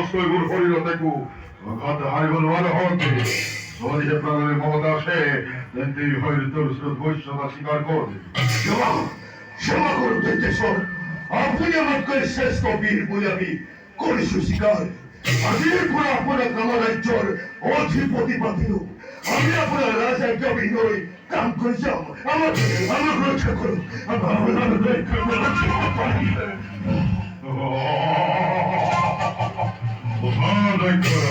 শৈগুর হরিরতেকু গত হারিবল ভালো হতে সমাজে প্রাণের মমতা আসে তুই হইর তোর স্রোত বৈশ্যতা স্বীকার কর ক্ষমা ক্ষমা করুন দৈত্যেশ্বর, আপনি আমাকে শ্রেষ্ঠ বীর বলে আমি করিস স্বীকার। আজির পর আপনার কামারাজ্যর অধিপতি পাতিল, আমি আপনার রাজার জমি নই কাম করে যাও। আমার রক্ষা করুন, আমার রক্ষা করুন। দৈত্য